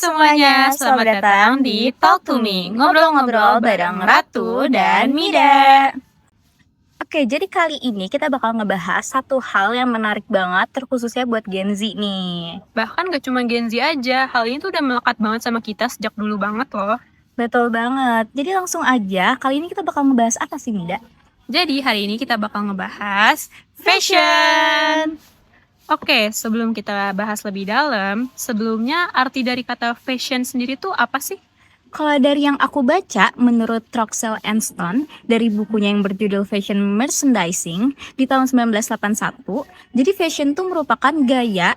semuanya, selamat datang di Talk to Me, ngobrol-ngobrol bareng Ratu dan Mida. Oke, jadi kali ini kita bakal ngebahas satu hal yang menarik banget, terkhususnya buat Gen Z nih. Bahkan gak cuma Gen Z aja, hal ini tuh udah melekat banget sama kita sejak dulu banget loh. Betul banget. Jadi langsung aja, kali ini kita bakal ngebahas apa sih, Mida? Jadi hari ini kita bakal ngebahas fashion. Oke, sebelum kita bahas lebih dalam, sebelumnya arti dari kata fashion sendiri tuh apa sih? Kalau dari yang aku baca, menurut Troxell and Stone, dari bukunya yang berjudul Fashion Merchandising di tahun 1981, jadi fashion itu merupakan gaya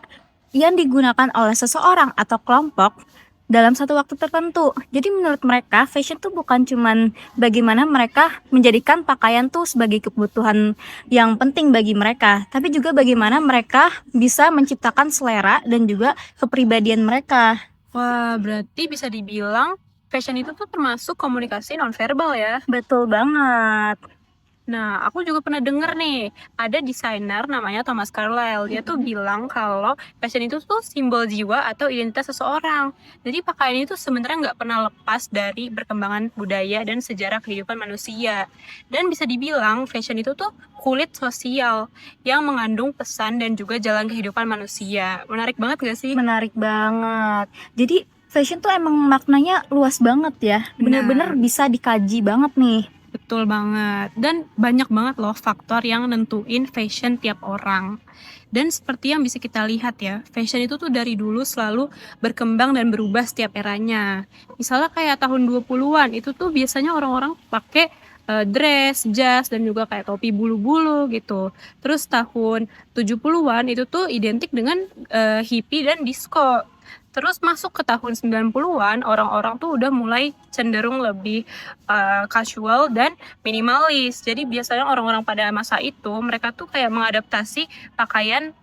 yang digunakan oleh seseorang atau kelompok dalam satu waktu tertentu. Jadi menurut mereka, fashion tuh bukan cuman bagaimana mereka menjadikan pakaian tuh sebagai kebutuhan yang penting bagi mereka, tapi juga bagaimana mereka bisa menciptakan selera dan juga kepribadian mereka. Wah, berarti bisa dibilang fashion itu tuh termasuk komunikasi nonverbal ya. Betul banget. Nah, aku juga pernah denger nih, ada desainer namanya Thomas Carlyle. Dia tuh bilang kalau fashion itu tuh simbol jiwa atau identitas seseorang. Jadi pakaian itu sebenarnya nggak pernah lepas dari perkembangan budaya dan sejarah kehidupan manusia. Dan bisa dibilang fashion itu tuh kulit sosial yang mengandung pesan dan juga jalan kehidupan manusia. Menarik banget gak sih? Menarik banget. Jadi fashion tuh emang maknanya luas banget ya. Bener-bener bisa dikaji banget nih. Betul banget. Dan banyak banget loh faktor yang nentuin fashion tiap orang. Dan seperti yang bisa kita lihat ya, fashion itu tuh dari dulu selalu berkembang dan berubah setiap eranya. Misalnya kayak tahun 20-an, itu tuh biasanya orang-orang pakai dress, jas, dan juga kayak topi bulu-bulu gitu. Terus tahun 70-an itu tuh identik dengan hippie dan disco. Terus masuk ke tahun 90-an, orang-orang tuh udah mulai cenderung lebih casual dan minimalis. Jadi biasanya orang-orang pada masa itu, mereka tuh kayak mengadaptasi pakaian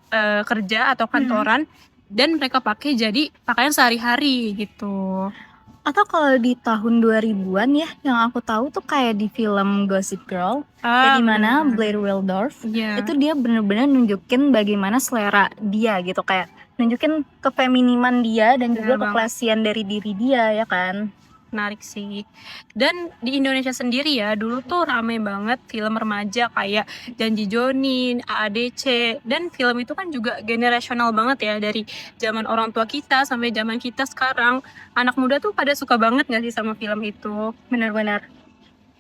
kerja atau kantoran dan mereka pakai jadi pakaian sehari-hari gitu. Atau kalau di tahun 2000-an ya, yang aku tahu tuh kayak di film Gossip Girl, ya dimana Blair Waldorf, itu dia bener-bener nunjukin bagaimana selera dia gitu, kayak nunjukin kefeminiman dia dan juga keklasian dari diri dia, ya kan? Menarik sih. Dan di Indonesia sendiri ya, dulu tuh rame banget film remaja kayak Janji Joni, AADC, dan film itu kan juga generasional banget ya, dari zaman orang tua kita sampai zaman kita sekarang. Anak muda tuh pada suka banget gak sih sama film itu? Benar-benar.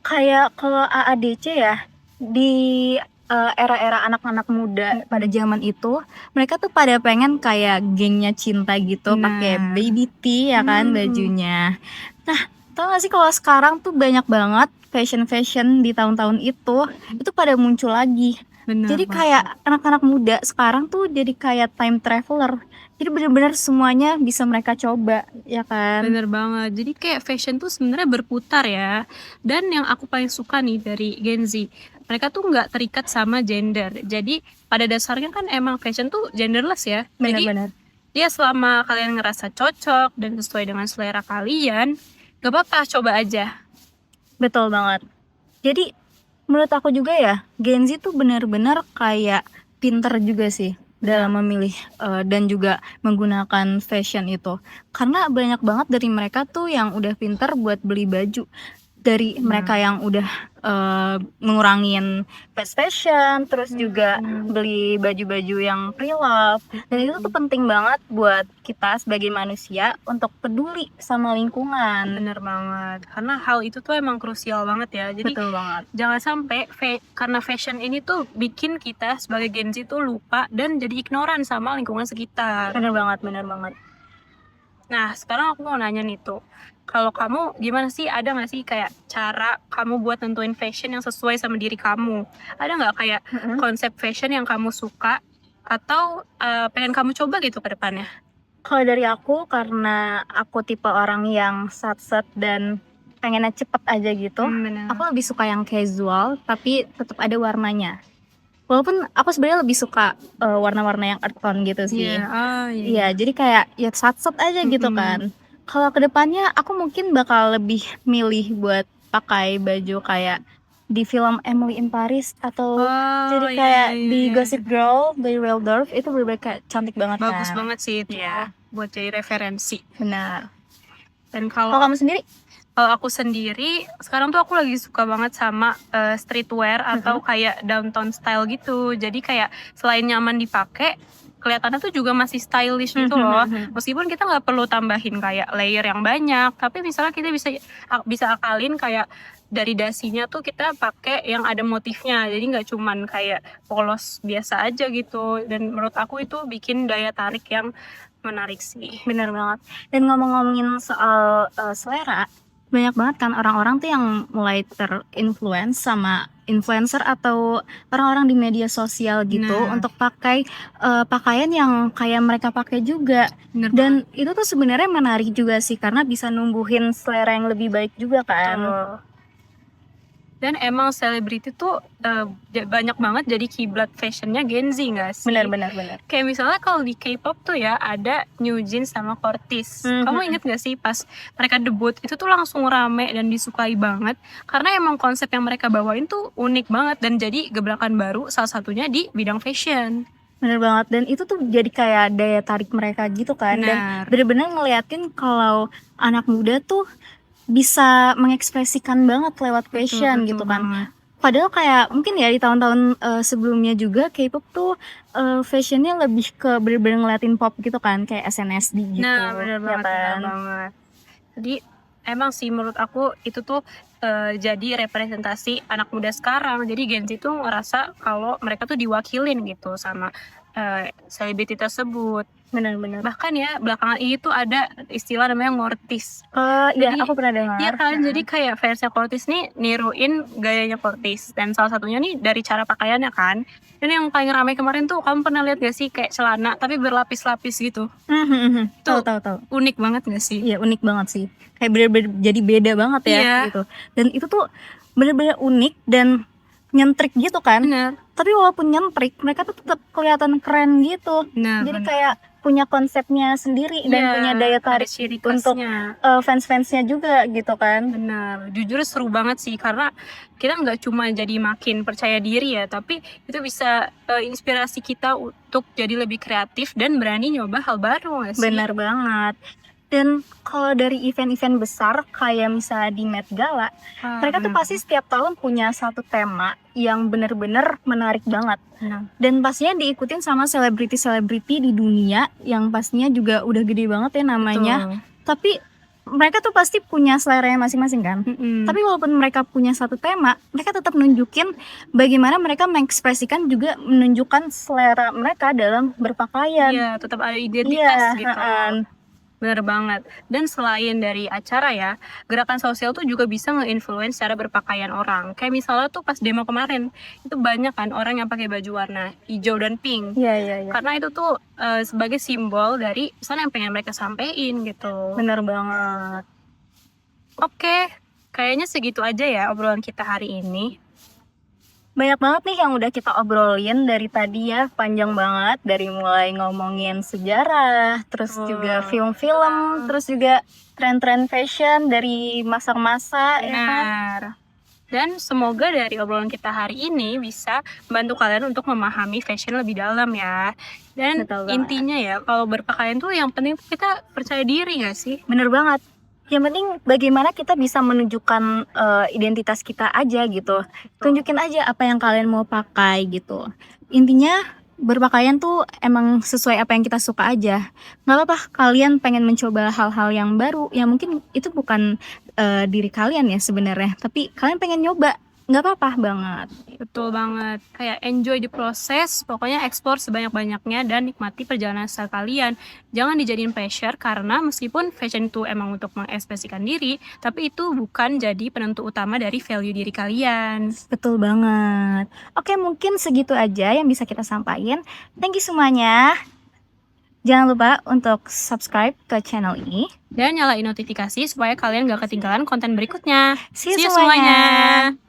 Kayak kalau AADC ya, di era-era anak-anak muda pada zaman itu, mereka tuh pada pengen kayak gengnya Cinta gitu, pakai baby tee ya kan bajunya. Nah, tau gak sih kalau sekarang tuh banyak banget fashion di tahun-tahun itu pada muncul lagi. Jadi kayak anak-anak muda sekarang tuh jadi kayak time traveler. Jadi benar-benar semuanya bisa mereka coba, ya kan? Bener banget. Jadi kayak fashion tuh sebenarnya berputar ya. Dan yang aku paling suka nih dari Gen Z, mereka tuh nggak terikat sama gender. Jadi pada dasarnya kan emang fashion tuh genderless ya. Benar-benar. Jadi ya selama kalian ngerasa cocok dan sesuai dengan selera kalian, gak apa-apa, coba aja. Betul banget. Jadi menurut aku juga ya, Gen Z tuh benar-benar kayak pinter juga sih dalam memilih dan juga menggunakan fashion itu. Karena banyak banget dari mereka tuh yang udah pinter buat beli baju. Dari mereka yang udah ngurangin fast fashion, terus juga beli baju-baju yang pre-love. Dan itu tuh penting banget buat kita sebagai manusia untuk peduli sama lingkungan. Bener banget, karena hal itu tuh emang krusial banget ya. Jadi Betul banget. jangan sampai karena fashion ini tuh bikin kita sebagai Gen Z tuh lupa dan jadi ignoran sama lingkungan sekitar. Bener banget. Nah, sekarang aku mau nanya nih tuh, kalau kamu gimana sih, ada gak sih kayak cara kamu buat nentuin fashion yang sesuai sama diri kamu? Ada gak kayak konsep fashion yang kamu suka atau pengen kamu coba gitu ke depannya? Kalau dari aku, karena aku tipe orang yang sat-set dan pengennya cepet aja gitu, aku lebih suka yang casual tapi tetap ada warnanya. Walaupun aku sebenarnya lebih suka warna-warna yang earth tone gitu sih. Iya, jadi kayak ya sat-set aja gitu kan. Kalau kedepannya aku mungkin bakal lebih milih buat pakai baju kayak di film Emily in Paris atau jadi kayak di Gossip Girl, Blair Waldorf, itu bener-bener kayak cantik banget. Bagus kan. banget sih itu. Iya. buat jadi referensi. Benar. Dan Kalau kalau kamu sendiri? aku sendiri sekarang tuh aku lagi suka banget sama streetwear atau kayak downtown style gitu. Jadi kayak selain nyaman dipakai, kelihatannya tuh juga masih stylish gitu loh. Meskipun kita nggak perlu tambahin kayak layer yang banyak, tapi misalnya kita bisa akalin kayak dari dasinya tuh kita pakai yang ada motifnya. Jadi nggak cuman kayak polos biasa aja gitu. Dan menurut aku itu bikin daya tarik yang menarik sih. Bener banget. Dan ngomong-ngomongin soal selera, banyak banget kan orang-orang tuh yang mulai terinfluence sama influencer atau orang-orang di media sosial gitu Nah. untuk pakai pakaian yang kayak mereka pakai juga. Bener Dan itu tuh sebenarnya menarik juga sih karena bisa numbuhin selera yang lebih baik juga kan. banget. Dan emang selebriti tuh banyak banget jadi kiblat fashionnya Gen Z nggak sih? Benar. Kayak misalnya kalau di K-pop tuh ya ada New Jeans sama Cortez. Kamu inget gak sih pas mereka debut itu tuh langsung rame dan disukai banget karena emang konsep yang mereka bawain tuh unik banget dan jadi gebrakan baru salah satunya di bidang fashion. Bener banget, dan itu tuh jadi kayak daya tarik mereka gitu kan. Dan Benar. bener-bener ngeliatin kalau anak muda tuh bisa mengekspresikan banget lewat fashion Betul gitu kan. banget. Padahal kayak mungkin ya di tahun-tahun sebelumnya juga K-pop tuh fashionnya lebih ke bener-bener ngeliatin pop gitu kan, kayak SNSD gitu. Nah, bener ya banget, kan? bener banget. Jadi emang sih menurut aku itu tuh jadi representasi anak muda sekarang. Jadi Gen Z tuh ngerasa kalau mereka tuh diwakilin gitu sama selebriti tersebut. Bener-bener. Bahkan ya belakangan ini tuh ada istilah namanya ngortis. Iya, Jadi- aku pernah dengar. Iya kan, jadi kayak fansnya Cortez nih niruin gayanya Cortez. Dan salah satunya nih dari cara pakaiannya kan. Dan yang paling ramai kemarin tuh, kamu pernah lihat gak sih kayak celana tapi berlapis-lapis gitu? Tahu. Unik banget gak sih? Iya, unik banget sih. Kayak bener-bener jadi beda banget ya Iya. gitu. Dan itu tuh bener-bener unik dan nyentrik gitu kan. Bener. Tapi walaupun nyentrik, mereka tuh tetap kelihatan keren gitu. Nah, Jadi bener. kayak punya konsepnya sendiri dan Iya, punya daya ada tarik ciri untuk khasnya. fans-fansnya juga gitu kan. Benar, jujur seru banget sih karena kita nggak cuma jadi makin percaya diri ya, tapi itu bisa inspirasi kita untuk jadi lebih kreatif dan berani nyoba hal baru nggak sih? Benar banget. Dan kalau dari event-event besar kayak misalnya di Met Gala, mereka tuh pasti setiap tahun punya satu tema yang bener-bener menarik banget. Nah, Dan pastinya diikutin sama selebriti-selebriti di dunia yang pastinya juga udah gede banget ya namanya. betul. Tapi mereka tuh pasti punya selera masing-masing kan. Mm-mm. Tapi walaupun mereka punya satu tema, mereka tetap nunjukin bagaimana mereka mengekspresikan juga menunjukkan selera mereka dalam berpakaian. Iya, tetap ada identitas gitu. heeh. Bener banget. Dan selain dari acara ya, gerakan sosial tuh juga bisa nge-influence cara berpakaian orang. Kayak misalnya tuh pas demo kemarin, itu banyak kan orang yang pakai baju warna hijau dan pink. Iya. Karena itu tuh sebagai simbol dari pesan yang pengen mereka sampein gitu. Bener banget. Oke, kayaknya segitu aja ya obrolan kita hari ini. Banyak banget nih yang udah kita obrolin dari tadi ya, panjang banget. Dari mulai ngomongin sejarah, terus juga film-film, terus juga tren-tren fashion dari masa-masa ya kan? Benar. Dan semoga dari obrolan kita hari ini bisa membantu kalian untuk memahami fashion lebih dalam ya. Dan Betul banget. intinya ya, kalau berpakaian tuh yang penting tuh kita percaya diri gak sih? Bener banget. Yang penting bagaimana kita bisa menunjukkan identitas kita aja gitu. Tunjukin aja apa yang kalian mau pakai gitu. Intinya berpakaian tuh emang sesuai apa yang kita suka aja. Nggak apa-apa kalian pengen mencoba hal-hal yang baru yang mungkin itu bukan diri kalian ya sebenarnya, tapi kalian pengen nyoba, nggak apa-apa banget. Betul banget. Kayak enjoy the proses, pokoknya explore sebanyak-banyaknya dan nikmati perjalanan style kalian. Jangan dijadiin pressure karena meskipun fashion itu emang untuk mengekspresikan diri, tapi itu bukan jadi penentu utama dari value diri kalian. Betul banget. Oke, mungkin segitu aja yang bisa kita sampaikan. Thank you semuanya. Jangan lupa untuk subscribe ke channel ini. Dan nyalain notifikasi supaya kalian gak ketinggalan konten berikutnya. See you See you semuanya. semuanya.